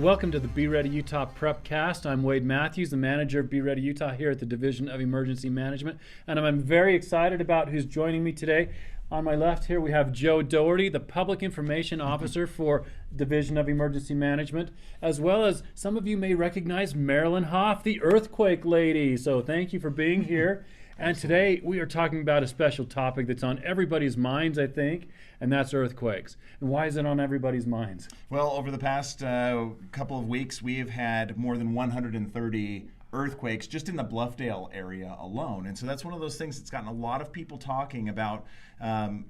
Welcome to the Be Ready Utah PrepCast. I'm Wade Mathews, the manager of Be Ready Utah here at the Division of Emergency Management, and I'm very excited about who's joining me today. On my left here we have Joe Dougherty, the Public Information Officer for Division of Emergency Management, as well as some of you may recognize Maralin Hoff, the earthquake lady. So thank you for being here. And today we are talking about a special topic that's on everybody's minds, I think, and that's earthquakes. And why is it on everybody's minds? Well, over the past couple of weeks, we have had more than 130 earthquakes just in the Bluffdale area alone. And so that's one of those things that's gotten a lot of people talking about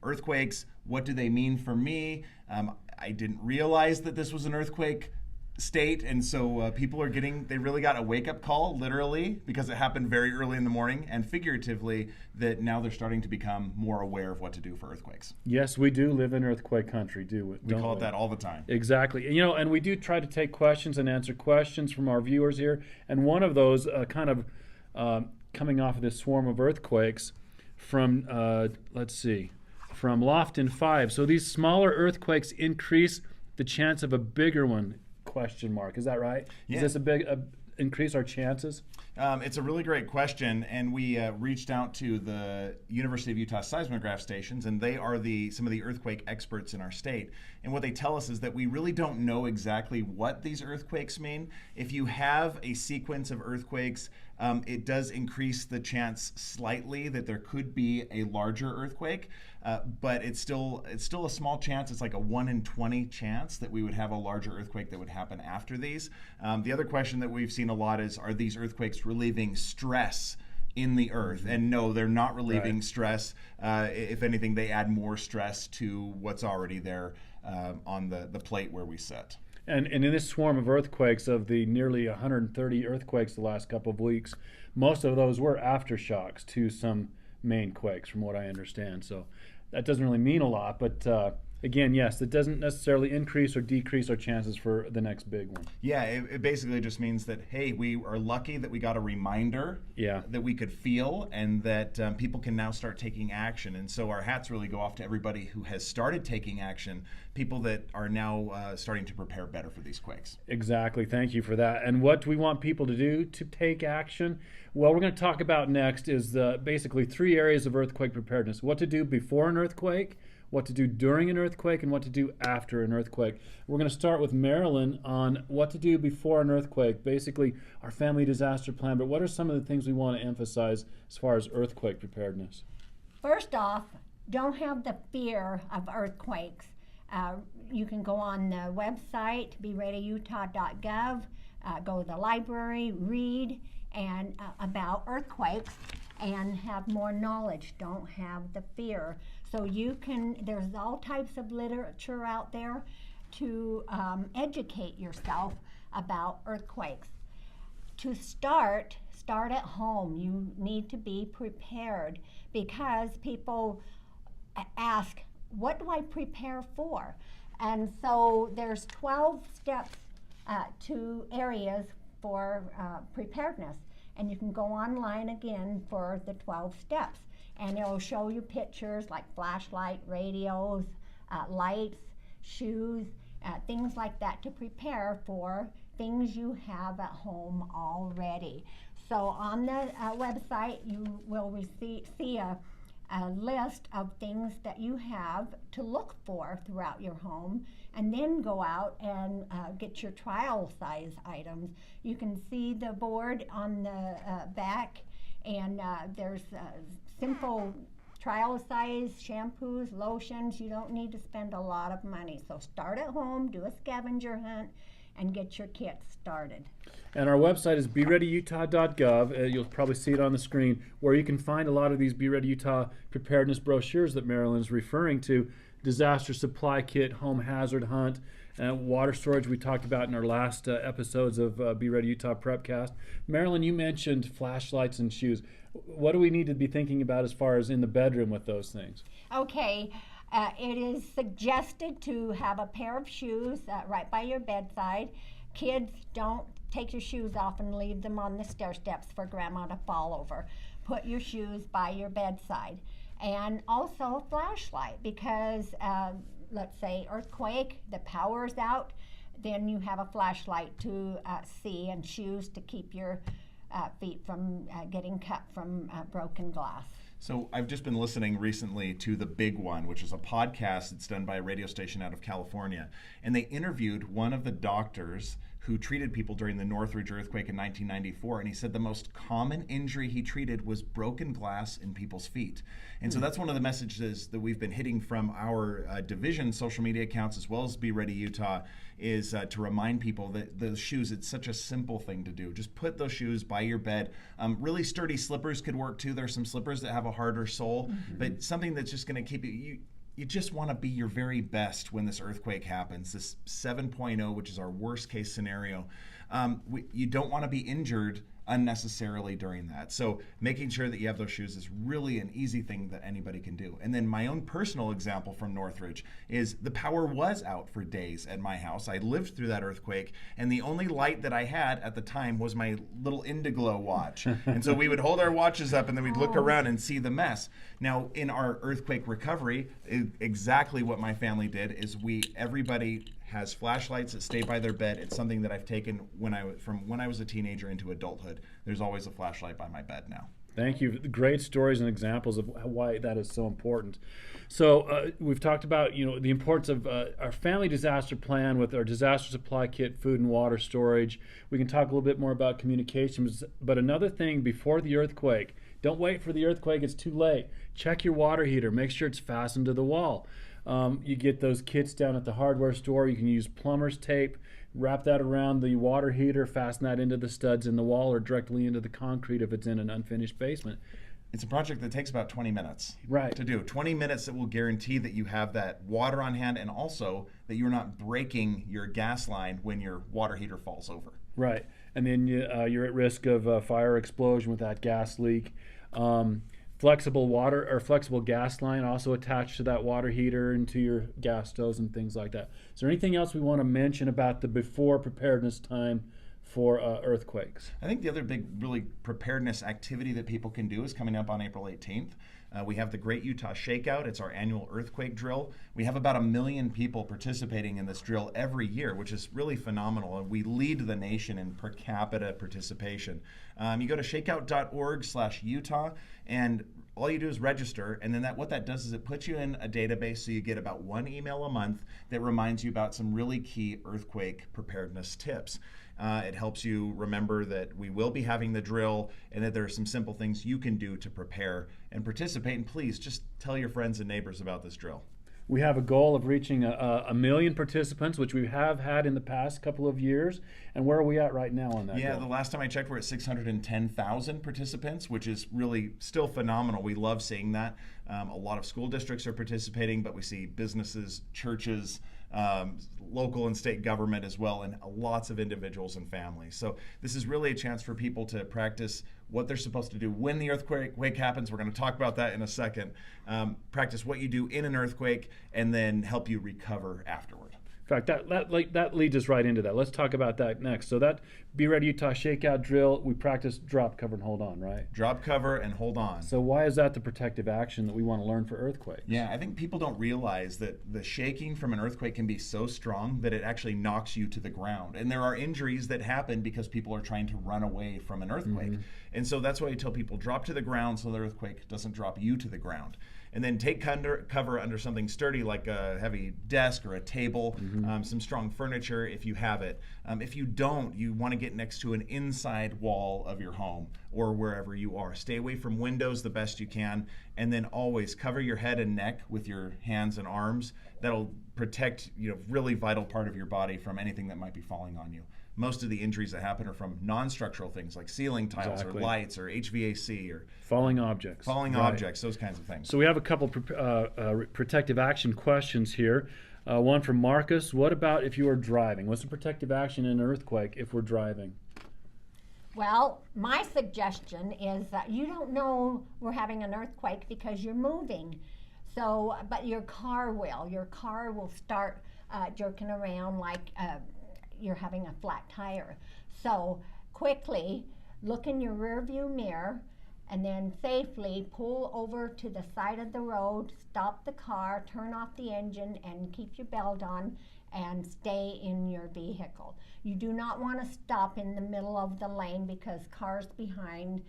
earthquakes. What do they mean for me? I didn't realize that this was an earthquake state, and so people are they really got a wake-up call, literally, because it happened very early in the morning, and figuratively, that now they're starting to become more aware of what to do for earthquakes. Yes, we do live in earthquake country, we call it that all the time. Exactly. You know, and we do try to take questions and answer questions from our viewers here, and one of those coming off of this swarm of earthquakes from, from Lofton 5. So these smaller earthquakes increase the chance of a bigger one? Is that right? Yeah. Is this increase our chances? It's a really great question, and we reached out to the University of Utah seismograph stations, and they are some of the earthquake experts in our state. And what they tell us is that we really don't know exactly what these earthquakes mean. If you have a sequence of earthquakes, it does increase the chance slightly that there could be a larger earthquake, but it's still a small chance. It's like a 1 in 20 chance that we would have a larger earthquake that would happen after these. The other question that we've seen a lot is, are these earthquakes relieving stress in the earth? And no, they're not relieving stress. If anything, they add more stress to what's already there on the plate where we sit. And in this swarm of earthquakes, of the nearly 130 earthquakes the last couple of weeks, most of those were aftershocks to some main quakes, from what I understand. So that doesn't really mean a lot, but again, yes, it doesn't necessarily increase or decrease our chances for the next big one. Yeah, it basically just means that, hey, we are lucky that we got a reminder that we could feel, and that people can now start taking action. And so our hats really go off to everybody who has started taking action, people that are now starting to prepare better for these quakes. Exactly. Thank you for that. And what do we want people to do to take action? Well, we're going to talk about next is basically 3 areas of earthquake preparedness: what to do before an earthquake, what to do during an earthquake, and what to do after an earthquake. We're going to start with Maralin on what to do before an earthquake, basically our family disaster plan, but what are some of the things we want to emphasize as far as earthquake preparedness? First off, don't have the fear of earthquakes. You can go on the website, bereadyutah.gov, go to the library, read about earthquakes, and have more knowledge. Don't have the fear. So there's all types of literature out there to educate yourself about earthquakes. To start at home. You need to be prepared, because people ask, what do I prepare for? And so there's 12 steps to areas for preparedness. And you can go online again for the 12 steps. And it'll show you pictures like flashlight, radios, lights, shoes, things like that, to prepare for things you have at home already. So on the website, you will see a list of things that you have to look for throughout your home, and then go out and get your trial size items. You can see the board on the back, and there's simple trial size shampoos, lotions. You don't need to spend a lot of money. So start at home, do a scavenger hunt, and get your kit started. And our website is bereadyutah.gov. You'll probably see it on the screen, where you can find a lot of these Be Ready Utah preparedness brochures that Maralin is referring to: disaster supply kit, home hazard hunt, water storage we talked about in our last episodes of Be Ready Utah PrepCast. Maralin, you mentioned flashlights and shoes. What do we need to be thinking about as far as in the bedroom with those things? Okay. It is suggested to have a pair of shoes right by your bedside. Kids, don't take your shoes off and leave them on the stair steps for grandma to fall over. Put your shoes by your bedside. And also a flashlight, because let's say earthquake, the power's out, then you have a flashlight to see, and shoes to keep your feet from getting cut from broken glass. So I've just been listening recently to The Big One, which is a podcast that's done by a radio station out of California. And they interviewed one of the doctors who treated people during the Northridge earthquake in 1994. And he said the most common injury he treated was broken glass in people's feet. And so that's one of the messages that we've been hitting from our division social media accounts, as well as Be Ready Utah, is to remind people that those shoes, it's such a simple thing to do. Just put those shoes by your bed. Really sturdy slippers could work too. There's some slippers that have a harder sole, but something that's just going to keep you just want to be your very best when this earthquake happens, this 7.0, which is our worst case scenario. You don't want to be injured unnecessarily during that. So making sure that you have those shoes is really an easy thing that anybody can do. And then my own personal example from Northridge is the power was out for days at my house. I lived through that earthquake, and the only light that I had at the time was my little Indiglo watch. And so we would hold our watches up and then we'd look around and see the mess. Now in our earthquake recovery, exactly what my family did is everybody has flashlights that stay by their bed. It's something that I've taken from when I was a teenager into adulthood. There's always a flashlight by my bed now. Thank you. Great stories and examples of why that is so important. So we've talked about the importance of our family disaster plan with our disaster supply kit, food and water storage. We can talk a little bit more about communications. But another thing before the earthquake, don't wait for the earthquake. It's too late. Check your water heater. Make sure it's fastened to the wall. You get those kits down at the hardware store. You can use plumber's tape, wrap that around the water heater, fasten that into the studs in the wall or directly into the concrete if it's in an unfinished basement. It's a project that takes about 20 minutes to do. 20 minutes that will guarantee that you have that water on hand, and also that you're not breaking your gas line when your water heater falls over. Right. And then you're at risk of fire explosion with that gas leak. Flexible water or flexible gas line also attached to that water heater and to your gas stoves and things like that. Is there anything else we want to mention about the before preparedness time for earthquakes? I think the other big really preparedness activity that people can do is coming up on April 18th. We have the Great Utah ShakeOut. It's our annual earthquake drill. We have about 1 million people participating in this drill every year, which is really phenomenal. And we lead the nation in per capita participation. You go to shakeout.org/Utah, and all you do is register. And then what that does is it puts you in a database, so you get about 1 email a month that reminds you about some really key earthquake preparedness tips. It helps you remember that we will be having the drill and that there are some simple things you can do to prepare and participate. And please just tell your friends and neighbors about this drill. We have a goal of reaching 1 million participants, which we have had in the past couple of years. And where are we at right now on that goal? The last time I checked, we're at 610,000 participants, which is really still phenomenal. We love seeing that. A lot of school districts are participating, but we see businesses, churches, local and state government as well, and lots of individuals and families. So this is really a chance for people to practice what they're supposed to do when the earthquake happens. We're going to talk about that in a second. Practice what you do in an earthquake, and then help you recover afterward. In fact, that leads us right into that. Let's talk about that next. So that Be Ready Utah ShakeOut drill, we practice drop, cover, and hold on, right? Drop, cover, and hold on. So why is that the protective action that we want to learn for earthquakes? Yeah, I think people don't realize that the shaking from an earthquake can be so strong that it actually knocks you to the ground. And there are injuries that happen because people are trying to run away from an earthquake. And so that's why I tell people, drop to the ground so the earthquake doesn't drop you to the ground. And then take cover under something sturdy like a heavy desk or a table, some strong furniture if you have it. If you don't, you want to get next to an inside wall of your home or wherever you are. Stay away from windows the best you can, and then always cover your head and neck with your hands and arms. That'll protect really vital part of your body from anything that might be falling on you. Most of the injuries that happen are from non-structural things like ceiling tiles or lights or HVAC or falling objects. Objects, those kinds of things. So we have a couple protective action questions here. One from Marcus. What about if you are driving? What's the protective action in an earthquake if we're driving? Well, my suggestion is that you don't know we're having an earthquake because you're moving. So, but your car will. Your car will start jerking around like you're having a flat tire. So quickly look in your rear view mirror and then safely pull over to the side of the road, stop the car, turn off the engine, and keep your belt on, and stay in your vehicle. You do not want to stop in the middle of the lane because cars behind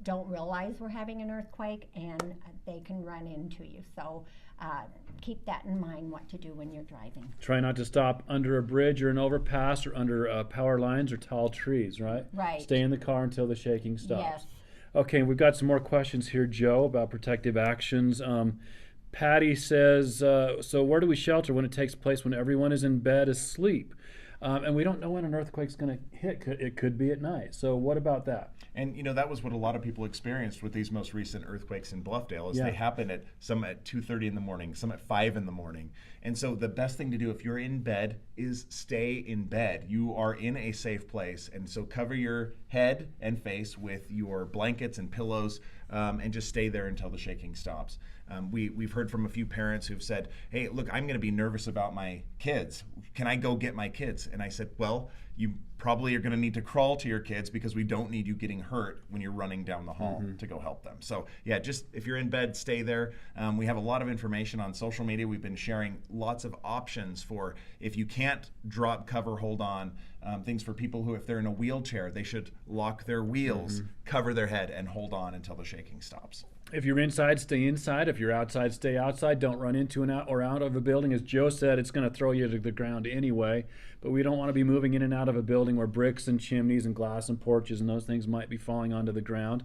don't realize we're having an earthquake and they can run into you. So keep that in mind, what to do when you're driving. Try not to stop under a bridge or an overpass or under power lines or tall trees, right? Right. Stay in the car until the shaking stops. Yes. Okay, we've got some more questions here, Joe, about protective actions. Patty says, so where do we shelter when it takes place when everyone is in bed asleep? And we don't know when an earthquake's going to hit. It could be at night. So what about that? And that was what a lot of people experienced with these most recent earthquakes in Bluffdale, is they happen at some at 2:30 in the morning, some at 5 in the morning. And so the best thing to do if you're in bed is stay in bed. You are in a safe place, and so cover your head and face with your blankets and pillows, and just stay there until the shaking stops. We've heard from a few parents who've said, hey, look, I'm going to be nervous about my kids. Can I go get my kids? And I said, well, you probably are going to need to crawl to your kids because we don't need you getting hurt when you're running down the hall to go help them. So yeah, just if you're in bed, stay there. We have a lot of information on social media. We've been sharing lots of options for if you can't drop, cover, hold on, things for people who, if they're in a wheelchair, they should lock their wheels, cover their head, and hold on until the shaking stops. If you're inside, stay inside. If you're outside, stay outside. Don't run into or out of a building. As Joe said, it's going to throw you to the ground anyway. But we don't want to be moving in and out of a building where bricks and chimneys and glass and porches and those things might be falling onto the ground.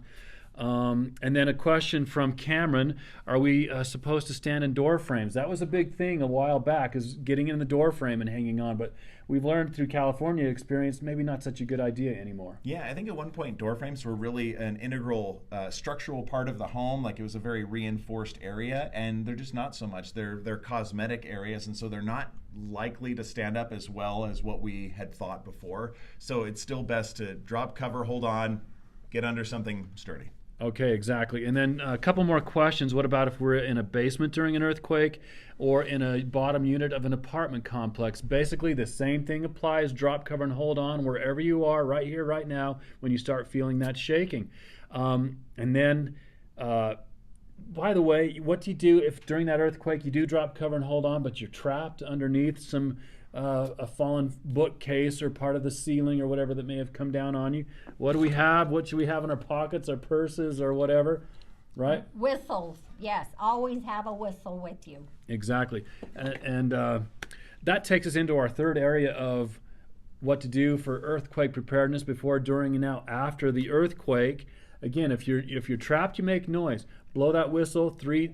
And then a question from Cameron, are we supposed to stand in door frames? That was a big thing a while back, is getting in the door frame and hanging on. But we've learned through California experience, maybe not such a good idea anymore. Yeah, I think at one point door frames were really an integral structural part of the home. Like, it was a very reinforced area, and they're just not so much. They're cosmetic areas, and so they're not likely to stand up as well as what we had thought before. So it's still best to drop, cover, hold on, get under something sturdy. Okay, exactly. And then a couple more questions. What about if we're in a basement during an earthquake or in a bottom unit of an apartment complex? Basically, the same thing applies. Drop, cover, and hold on wherever you are right here, right now, when you start feeling that shaking. And then, by the way, what do you do if during that earthquake you do drop, cover, and hold on, but you're trapped underneath some a fallen bookcase or part of the ceiling or whatever that may have come down on you? What do we have? What should we have in our pockets, our purses, or whatever? Right? Whistles, yes. Always have a whistle with you. Exactly. And that takes us into our third area of what to do for earthquake preparedness before, during, and now after the earthquake. Again, if you're trapped, you make noise. Blow that whistle three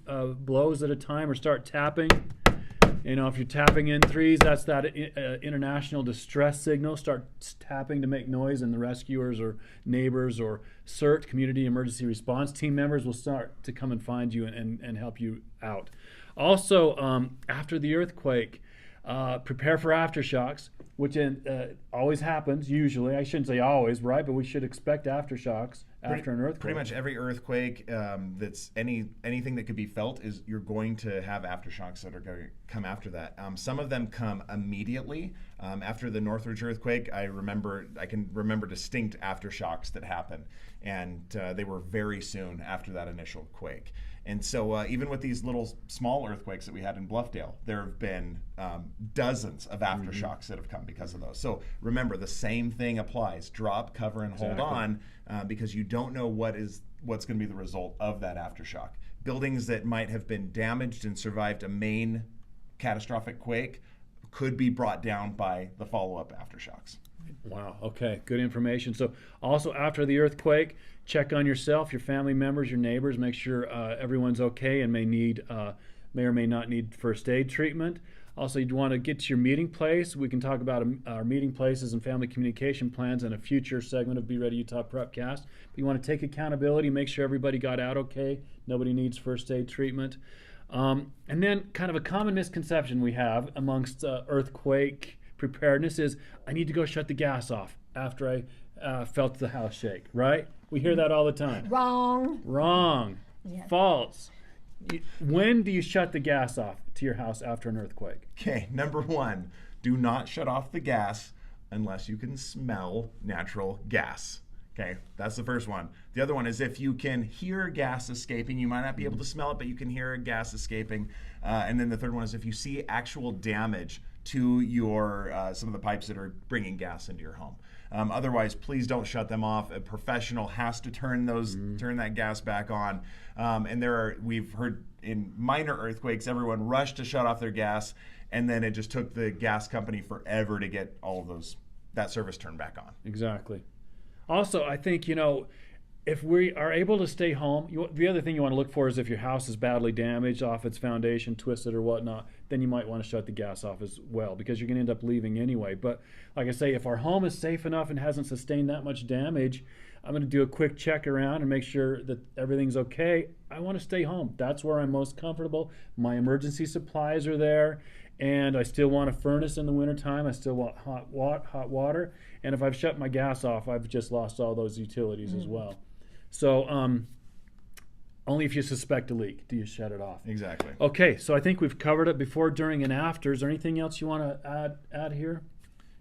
blows at a time, or start tapping. If you're tapping in threes, that's that international distress signal. Start tapping to make noise, and the rescuers or neighbors or CERT, Community Emergency Response Team members, will start to come and find you and help you out. Also, after the earthquake, prepare for aftershocks, which always happens, usually. I shouldn't say always, right? But we should expect aftershocks after an earthquake. Pretty much every earthquake that's anything that could be felt, is you're going to have aftershocks that are going to come after that. Some of them come immediately. After the Northridge earthquake, I can remember distinct aftershocks that happened, and they were very soon after that initial quake. And so even with these little small earthquakes that we had in Bluffdale, there have been dozens of aftershocks that have come because of those. So remember, the same thing applies. Drop, cover, and hold on, because you don't know what's going to be the result of that aftershock. Buildings that might have been damaged and survived a main catastrophic quake could be brought down by the follow-up aftershocks. Wow. Okay. Good information. So also after the earthquake, check on yourself, your family members, your neighbors. Make sure everyone's okay and may or may not need first aid treatment. Also, you'd want to get to your meeting place. We can talk about our meeting places and family communication plans in a future segment of Be Ready Utah PrepCast. But you want to take accountability, make sure everybody got out okay. Nobody needs first aid treatment. And then kind of a common misconception we have amongst earthquake preparedness is, I need to go shut the gas off after I felt the house shake, right? We hear that all the time. Wrong. Yes. False. When do you shut the gas off to your house after an earthquake? Okay, number one, do not shut off the gas unless you can smell natural gas. Okay, that's the first one. The other one is if you can hear gas escaping, you might not be able to smell it, but you can hear gas escaping. And then the third one is if you see actual damage to your some of the pipes that are bringing gas into your home. Otherwise, please don't shut them off. A professional has to turn that gas back on. And we've heard in minor earthquakes, everyone rushed to shut off their gas, and then it just took the gas company forever to get all of that service turned back on. Exactly. Also, I think, if we are able to stay home, the other thing you want to look for is if your house is badly damaged off its foundation, twisted or whatnot, then you might want to shut the gas off as well, because you're going to end up leaving anyway. But like I say, if our home is safe enough and hasn't sustained that much damage, I'm going to do a quick check around and make sure that everything's okay. I want to stay home. That's where I'm most comfortable. My emergency supplies are there, and I still want a furnace in the wintertime. I still want hot water. And if I've shut my gas off, I've just lost all those utilities as well. So only if you suspect a leak do you shut it off. Exactly. Okay, so I think we've covered it before, during, and after. Is there anything else you want to add here?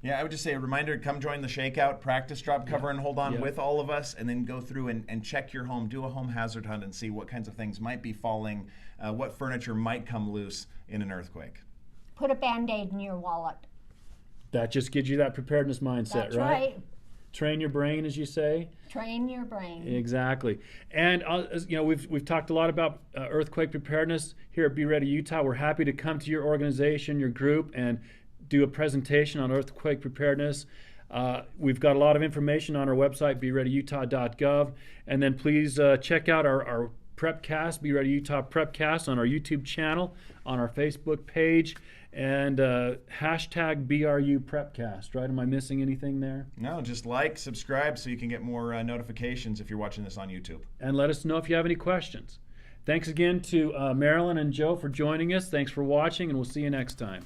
Yeah, I would just say a reminder, come join the ShakeOut, practice, drop, cover, and hold on with all of us, and then go through and check your home, do a home hazard hunt, and see what kinds of things might be falling, what furniture might come loose in an earthquake. Put a Band-Aid in your wallet. That just gives you that preparedness mindset, That's right. Train your brain, as you say. Train your brain. Exactly. And we've talked a lot about earthquake preparedness here at Be Ready Utah. We're happy to come to your organization, your group, and do a presentation on earthquake preparedness. We've got a lot of information on our website, bereadyutah.gov. And then please check out our PrepCast, Be Ready Utah PrepCast, on our YouTube channel, on our Facebook page, and hashtag BRU PrepCast, right? Am I missing anything there? No, just like, subscribe so you can get more notifications if you're watching this on YouTube. And let us know if you have any questions. Thanks again to Maralin and Joe for joining us. Thanks for watching, and we'll see you next time.